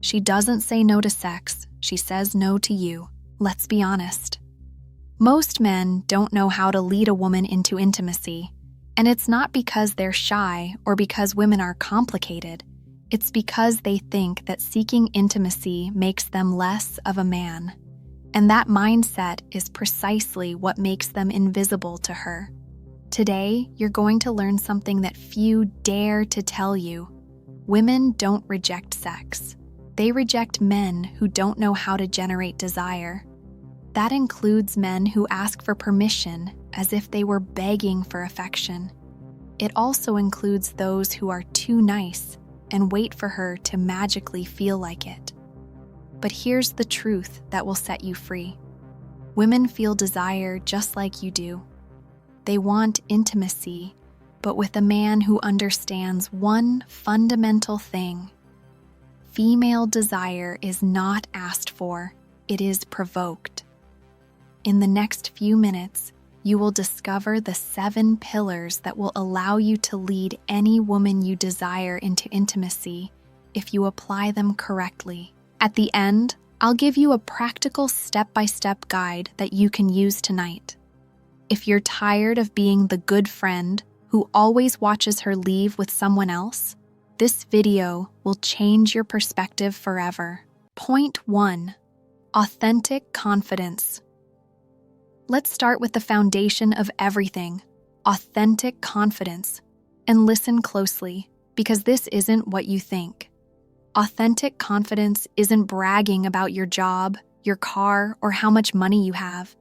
She doesn't say no to sex, she says no to you. Let's be honest. Most men don't know how to lead a woman into intimacy, and it's not because they're shy or because women are complicated. It's because they think that seeking intimacy makes them less of a man. And that mindset is precisely what makes them invisible to her. Today, you're going to learn something that few dare to tell you. Women don't reject sex. They reject men who don't know how to generate desire. That includes men who ask for permission as if they were begging for affection. It also includes those who are too nice and wait for her to magically feel like it. But here's the truth that will set you free. Women feel desire just like you do. They want intimacy, but with a man who understands one fundamental thing. Female desire is not asked for, it is provoked. In the next few minutes, you will discover the 7 pillars that will allow you to lead any woman you desire into intimacy if you apply them correctly. At the end, I'll give you a practical step-by-step guide that you can use tonight. If you're tired of being the good friend who always watches her leave with someone else, this video will change your perspective forever. Point 1. Authentic confidence. Let's start with the foundation of everything, authentic confidence. And listen closely, because this isn't what you think. Authentic confidence isn't bragging about your job, your car, or how much money you have.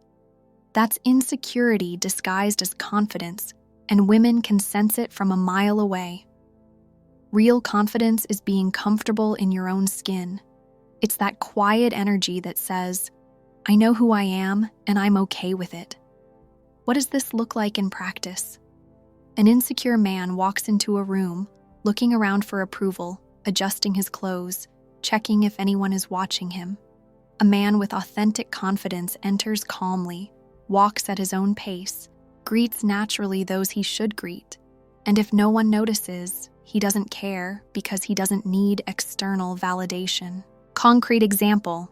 That's insecurity disguised as confidence, and women can sense it from a mile away. Real confidence is being comfortable in your own skin. It's that quiet energy that says, I know who I am, and I'm okay with it. What does this look like in practice? An insecure man walks into a room, looking around for approval, adjusting his clothes, checking if anyone is watching him. A man with authentic confidence enters calmly, walks at his own pace, greets naturally those he should greet, and if no one notices, he doesn't care because he doesn't need external validation. Concrete example.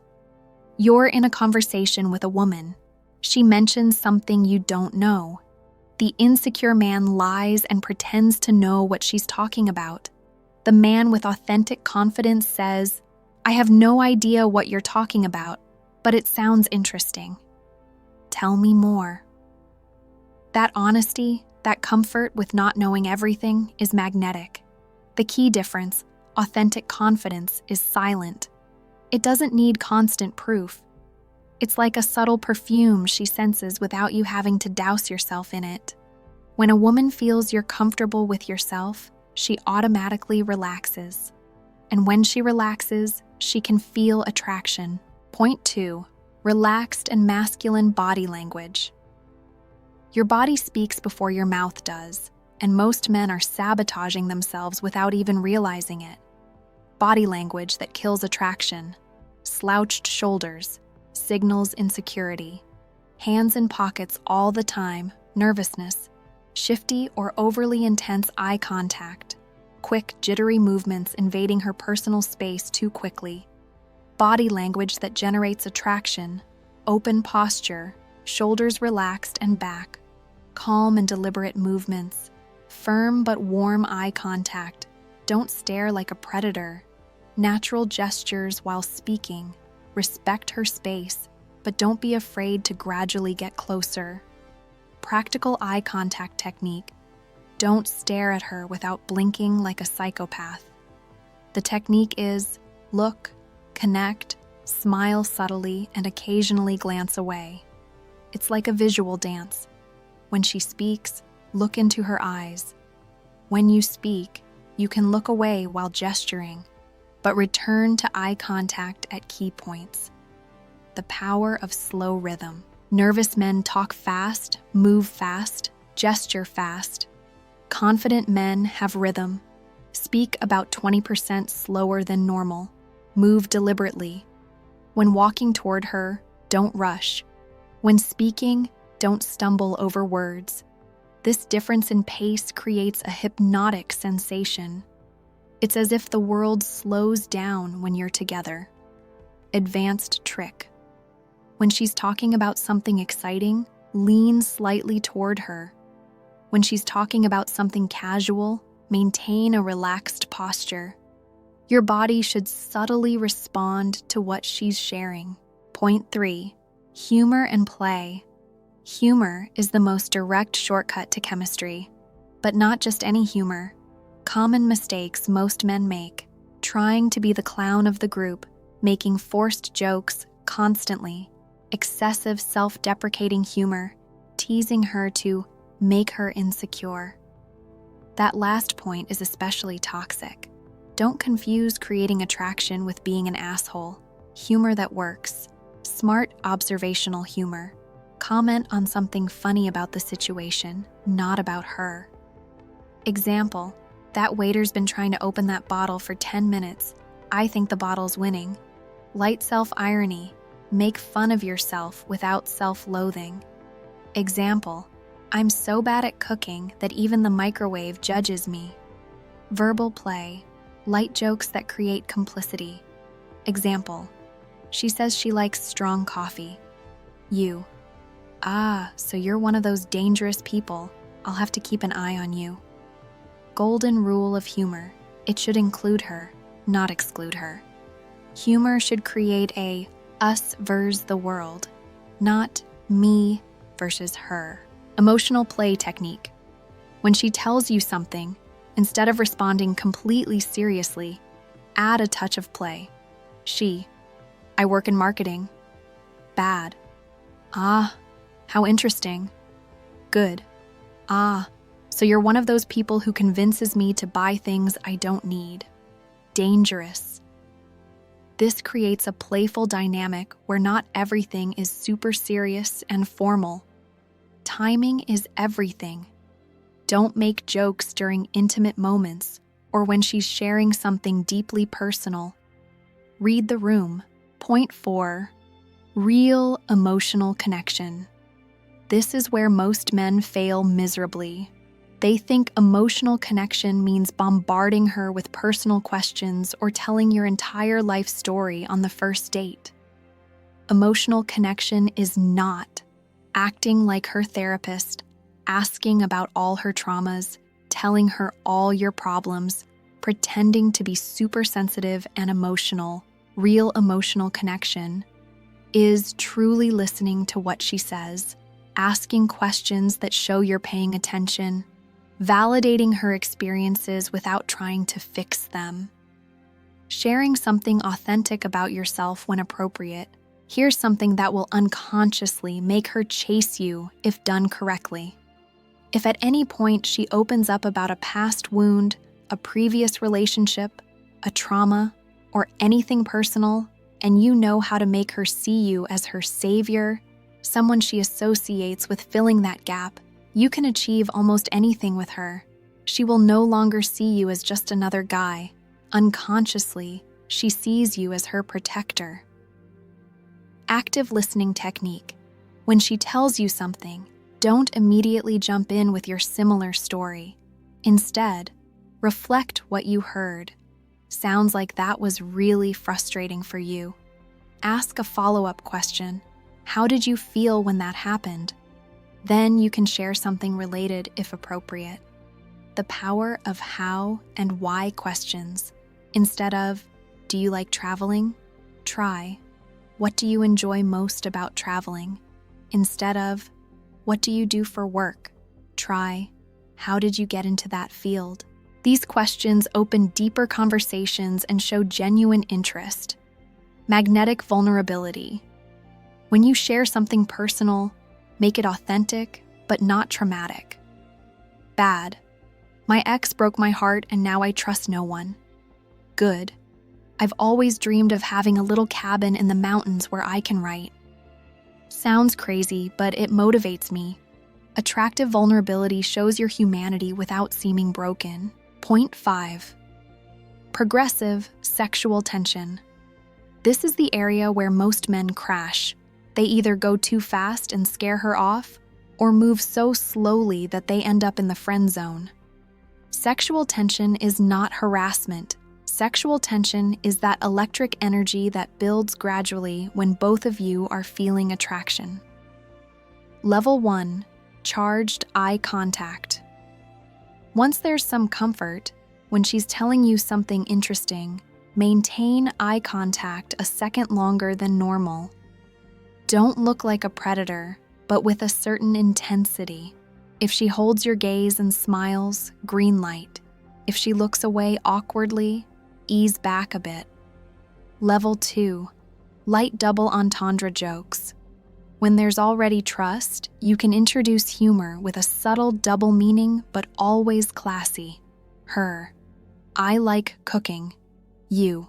You're in a conversation with a woman. She mentions something you don't know. The insecure man lies and pretends to know what she's talking about. The man with authentic confidence says, I have no idea what you're talking about, but it sounds interesting. Tell me more. That honesty, that comfort with not knowing everything is magnetic. The key difference, authentic confidence, is silent. It doesn't need constant proof. It's like a subtle perfume she senses without you having to douse yourself in it. When a woman feels you're comfortable with yourself, she automatically relaxes. And when she relaxes, she can feel attraction. Point 2. Relaxed and masculine body language. Your body speaks before your mouth does, and most men are sabotaging themselves without even realizing it. Body language that kills attraction. Slouched shoulders signals insecurity. Hands in pockets all the time, nervousness. Shifty or overly intense eye contact. Quick, jittery movements invading her personal space too quickly. Body language that generates attraction. Open posture, shoulders relaxed and back. Calm and deliberate movements. Firm but warm eye contact. Don't stare like a predator. Natural gestures while speaking. Respect her space, but don't be afraid to gradually get closer. Practical eye contact technique. Don't stare at her without blinking like a psychopath. The technique is look, connect, smile subtly, and occasionally glance away. It's like a visual dance. When she speaks, look into her eyes. When you speak, you can look away while gesturing, but return to eye contact at key points. The power of slow rhythm. Nervous men talk fast, move fast, gesture fast. Confident men have rhythm. Speak about 20% slower than normal. Move deliberately. When walking toward her, don't rush. When speaking, don't stumble over words. This difference in pace creates a hypnotic sensation. It's as if the world slows down when you're together. Advanced trick. When she's talking about something exciting, lean slightly toward her. When she's talking about something casual, maintain a relaxed posture. Your body should subtly respond to what she's sharing. Point 3. Humor and play. Humor is the most direct shortcut to chemistry, but not just any humor. Common mistakes most men make, trying to be the clown of the group, making forced jokes constantly, excessive self-deprecating humor, teasing her to make her insecure. That last point is especially toxic. Don't confuse creating attraction with being an asshole. Humor that works. Smart observational humor. Comment on something funny about the situation, not about her. Example, that waiter's been trying to open that bottle for 10 minutes. I think the bottle's winning. Light self-irony. Make fun of yourself without self-loathing. Example, I'm so bad at cooking that even the microwave judges me. Verbal play. Light jokes that create complicity. Example, she says she likes strong coffee. You, so you're one of those dangerous people. I'll have to keep an eye on you. Golden rule of humor. It should include her, not exclude her. Humor should create a us versus the world, not me versus her. Emotional play technique. When she tells you something, instead of responding completely seriously, add a touch of play. I work in marketing. Bad. How interesting. Good. So you're one of those people who convinces me to buy things I don't need. Dangerous. This creates a playful dynamic where not everything is super serious and formal. Timing is everything. Don't make jokes during intimate moments or when she's sharing something deeply personal. Read the room. Point 4. Real emotional connection. This is where most men fail miserably. They think emotional connection means bombarding her with personal questions or telling your entire life story on the first date. Emotional connection is not acting like her therapist, asking about all her traumas, telling her all your problems, pretending to be super sensitive and emotional. Real emotional connection is truly listening to what she says, asking questions that show you're paying attention, validating her experiences without trying to fix them, sharing something authentic about yourself when appropriate. Here's something that will unconsciously make her chase you if done correctly. If at any point she opens up about a past wound, a previous relationship, a trauma, or anything personal, and you know how to make her see you as her savior, someone she associates with filling that gap, you can achieve almost anything with her. She will no longer see you as just another guy. Unconsciously, she sees you as her protector. Active listening technique. When she tells you something, don't immediately jump in with your similar story. Instead, reflect what you heard. Sounds like that was really frustrating for you. Ask a follow-up question. How did you feel when that happened? Then you can share something related if appropriate. The power of how and why questions. Instead of, do you like traveling? Try, what do you enjoy most about traveling? Instead of, what do you do for work? Try, how did you get into that field? These questions open deeper conversations and show genuine interest. Magnetic vulnerability. When you share something personal, make it authentic, but not traumatic. Bad. My ex broke my heart and now I trust no one. Good. I've always dreamed of having a little cabin in the mountains where I can write. Sounds crazy, but it motivates me. Attractive vulnerability shows your humanity without seeming broken. Point 5. Progressive sexual tension. This is the area where most men crash. They either go too fast and scare her off, or move so slowly that they end up in the friend zone. Sexual tension is not harassment. Sexual tension is that electric energy that builds gradually when both of you are feeling attraction. Level 1. Charged eye contact. Once there's some comfort, when she's telling you something interesting, maintain eye contact a second longer than normal. Don't look like a predator, but with a certain intensity. If she holds your gaze and smiles, green light. If she looks away awkwardly, ease back a bit. Level 2. Light double entendre jokes. When there's already trust, you can introduce humor with a subtle double meaning but always classy. Her. I like cooking. You.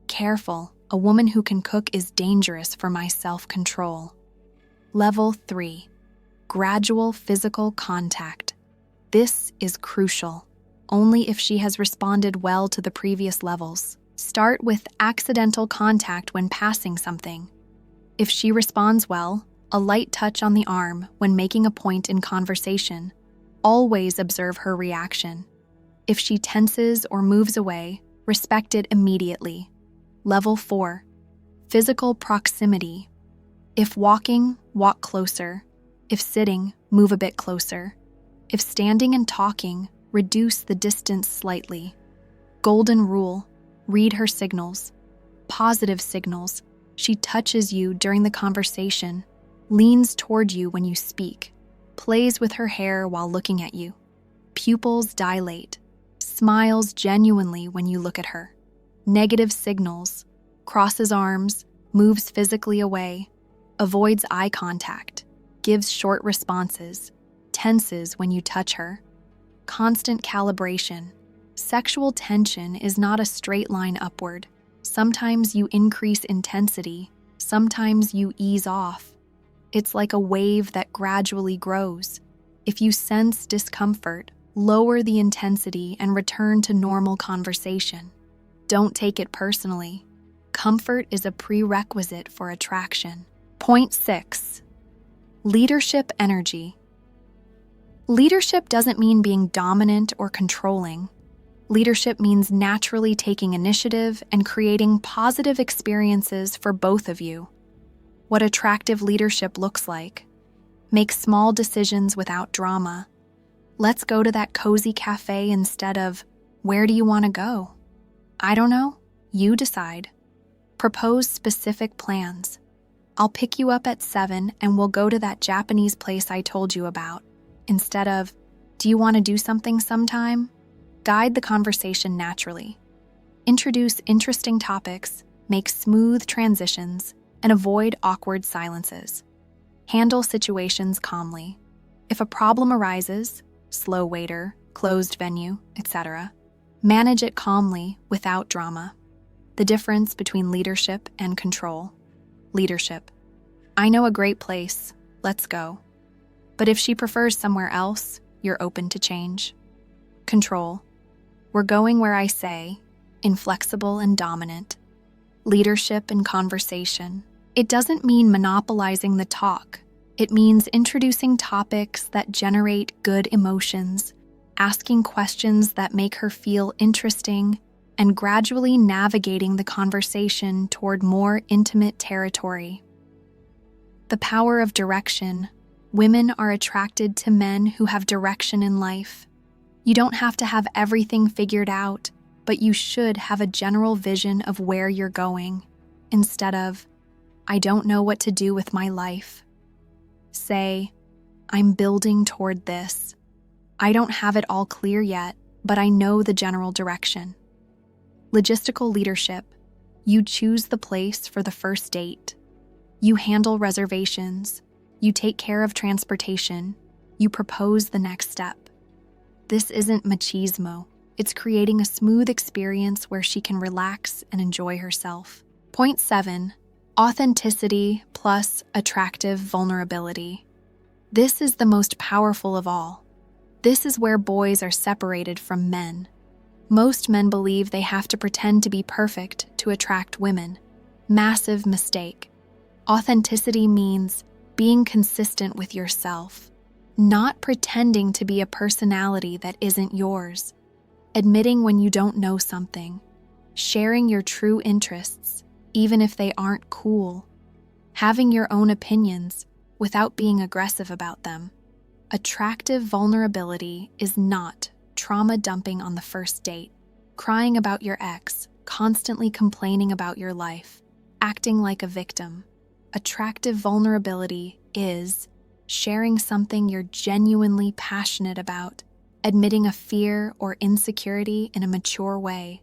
Careful, a woman who can cook is dangerous for my self-control. Level 3. Gradual physical contact. This is crucial. Only if she has responded well to the previous levels. Start with accidental contact when passing something. If she responds well, a light touch on the arm when making a point in conversation. Always observe her reaction. If she tenses or moves away, respect it immediately. Level 4. Physical proximity. If walking, walk closer. If sitting, move a bit closer. If standing and talking, reduce the distance slightly. Golden rule. Read her signals. Positive signals. She touches you during the conversation, leans toward you when you speak, plays with her hair while looking at you. Pupils dilate. Smiles genuinely when you look at her. Negative signals. Crosses arms, moves physically away, avoids eye contact, gives short responses, tenses when you touch her. Constant calibration. Sexual tension is not a straight line upward. Sometimes you increase intensity, sometimes you ease off. It's like a wave that gradually grows. If you sense discomfort, lower the intensity and return to normal conversation. Don't take it personally. Comfort is a prerequisite for attraction. Point 6. Leadership energy. Leadership doesn't mean being dominant or controlling. Leadership means naturally taking initiative and creating positive experiences for both of you. What attractive leadership looks like. Make small decisions without drama. Let's go to that cozy cafe instead of, where do you want to go? I don't know. You decide. Propose specific plans. I'll pick you up at 7 and we'll go to that Japanese place I told you about. Instead of, do you want to do something sometime? Guide the conversation naturally. Introduce interesting topics, make smooth transitions, and avoid awkward silences. Handle situations calmly. If a problem arises, slow waiter, closed venue, etc., manage it calmly without drama. The difference between leadership and control. Leadership. I know a great place, let's go. But if she prefers somewhere else, you're open to change. Control. We're going where I say, inflexible and dominant. Leadership and conversation. It doesn't mean monopolizing the talk. It means introducing topics that generate good emotions, asking questions that make her feel interesting, and gradually navigating the conversation toward more intimate territory. The power of direction. Women are attracted to men who have direction in life. You don't have to have everything figured out, but you should have a general vision of where you're going, instead of, I don't know what to do with my life. Say, I'm building toward this. I don't have it all clear yet, but I know the general direction. Logistical leadership. You choose the place for the first date. You handle reservations. You take care of transportation. You propose the next step. This isn't machismo. It's creating a smooth experience where she can relax and enjoy herself. Point 7. Authenticity plus attractive vulnerability. This is the most powerful of all. This is where boys are separated from men. Most men believe they have to pretend to be perfect to attract women. Massive mistake. Authenticity means being consistent with yourself, not pretending to be a personality that isn't yours. admitting when you don't know something, sharing your true interests, even if they aren't cool, having your own opinions without being aggressive about them. Attractive vulnerability is not trauma dumping on the first date, crying about your ex, constantly complaining about your life, acting like a victim. Attractive vulnerability is sharing something you're genuinely passionate about, admitting a fear or insecurity in a mature way,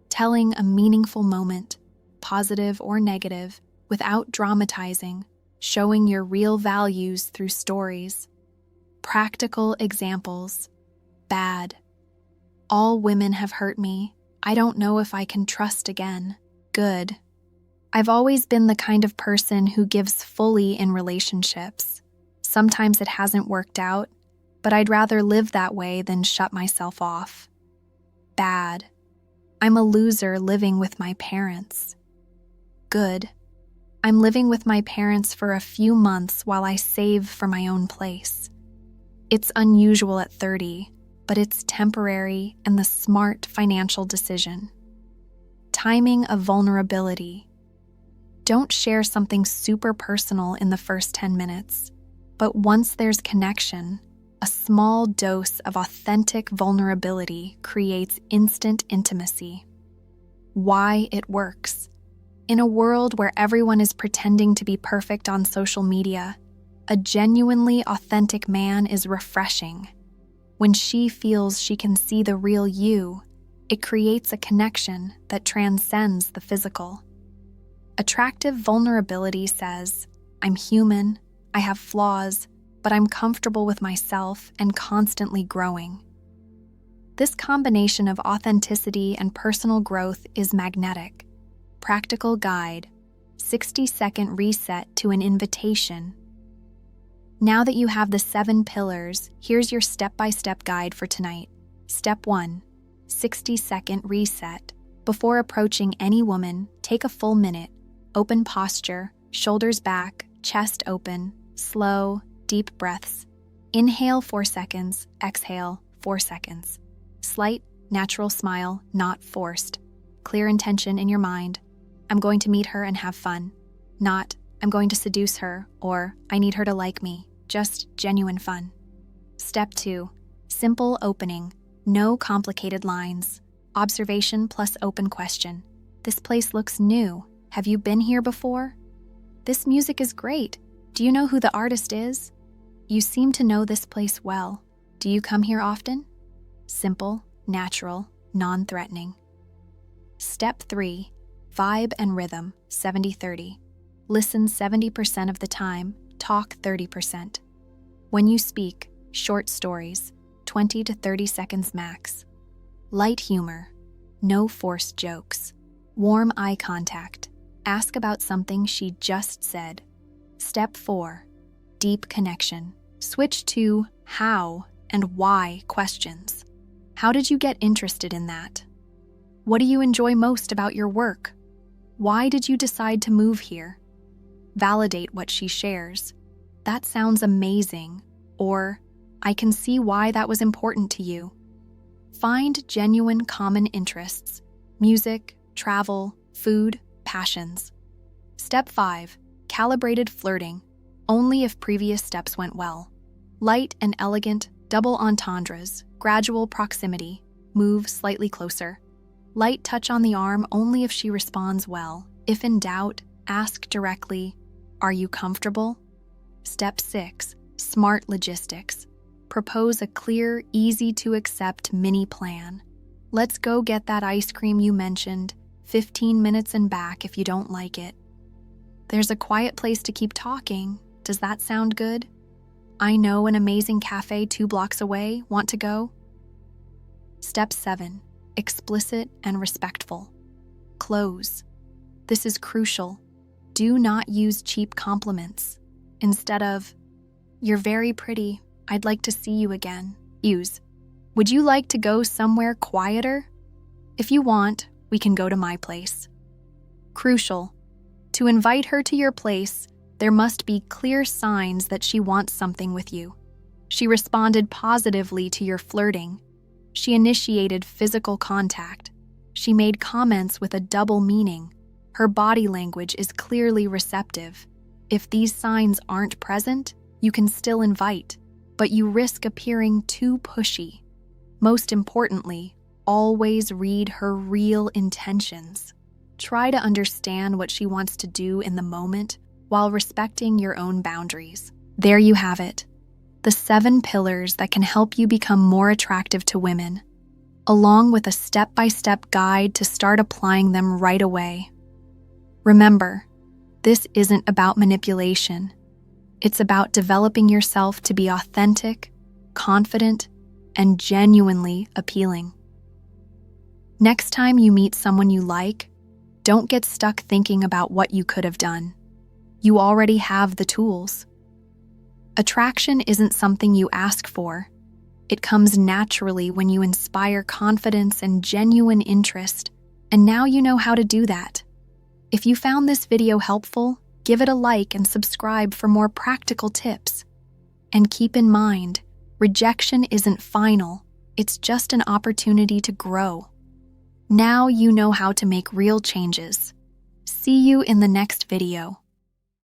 telling a meaningful moment, positive or negative, without dramatizing, showing your real values through stories. Practical examples. Bad. All women have hurt me. I don't know if I can trust again. Good. I've always been the kind of person who gives fully in relationships. Sometimes it hasn't worked out, but I'd rather live that way than shut myself off. Bad. I'm a loser living with my parents. Good. I'm living with my parents for a few months while I save for my own place. It's unusual at 30, but it's temporary and the smart financial decision. Timing of vulnerability. Don't share something super personal in the first 10 minutes, but once there's connection, a small dose of authentic vulnerability creates instant intimacy. Why it works. In a world where everyone is pretending to be perfect on social media, a genuinely authentic man is refreshing. When she feels she can see the real you, it creates a connection that transcends the physical. Attractive vulnerability says, I'm human, I have flaws, but I'm comfortable with myself and constantly growing. This combination of authenticity and personal growth is magnetic. Practical guide, 60-second reset to an invitation. Now that you have the 7 pillars, here's your step-by-step guide for tonight. Step 1, 60-second reset. Before approaching any woman, take a full minute. Open posture, shoulders back, chest open, slow, deep breaths. Inhale 4 seconds, exhale 4 seconds. Slight, natural smile, not forced. Clear intention in your mind. I'm going to meet her and have fun. Not, I'm going to seduce her, or I need her to like me. Just genuine fun. Step 2, simple opening. No complicated lines. Observation plus open question. This place looks new. Have you been here before? This music is great. Do you know who the artist is? You seem to know this place well. Do you come here often? Simple, natural, non-threatening. Step 3, vibe and rhythm, 70-30. Listen 70% of the time, talk 30%. When you speak, short stories, 20 to 30 seconds max. Light humor, no forced jokes. Warm eye contact. Ask about something she just said. Step 4, deep connection. Switch to how and why questions. How did you get interested in that? What do you enjoy most about your work? Why did you decide to move here? Validate what she shares. That sounds amazing, or I can see why that was important to you. Find genuine common interests, music, travel, food, passions. Step 5, calibrated flirting, only if previous steps went well. Light and elegant, double entendres, gradual proximity, move slightly closer. Light touch on the arm only if she responds well. If in doubt, ask directly, are you comfortable? Step 6, smart logistics. Propose a clear, easy-to-accept mini plan. Let's go get that ice cream you mentioned, 15 minutes and back if you don't like it. There's a quiet place to keep talking. Does that sound good? I know an amazing cafe 2 blocks away. Want to go? Step 7, explicit and respectful. Close. This is crucial. Do not use cheap compliments. Instead of, you're very pretty, I'd like to see you again. Use, would you like to go somewhere quieter? If you want, we can go to my place. Crucial. To invite her to your place, there must be clear signs that she wants something with you. She responded positively to your flirting. She initiated physical contact. She made comments with a double meaning. Her body language is clearly receptive. If these signs aren't present, you can still invite, but you risk appearing too pushy. Most importantly, always read her real intentions. Try to understand what she wants to do in the moment while respecting your own boundaries. There you have it, the 7 pillars that can help you become more attractive to women, along with a step-by-step guide to start applying them right away. Remember, this isn't about manipulation. It's about developing yourself to be authentic, confident, and genuinely appealing. Next time you meet someone you like, don't get stuck thinking about what you could have done. You already have the tools. Attraction isn't something you ask for. It comes naturally when you inspire confidence and genuine interest, and now you know how to do that. If you found this video helpful, give it a like and subscribe for more practical tips. And keep in mind, rejection isn't final, it's just an opportunity to grow. Now you know how to make real changes. See you in the next video.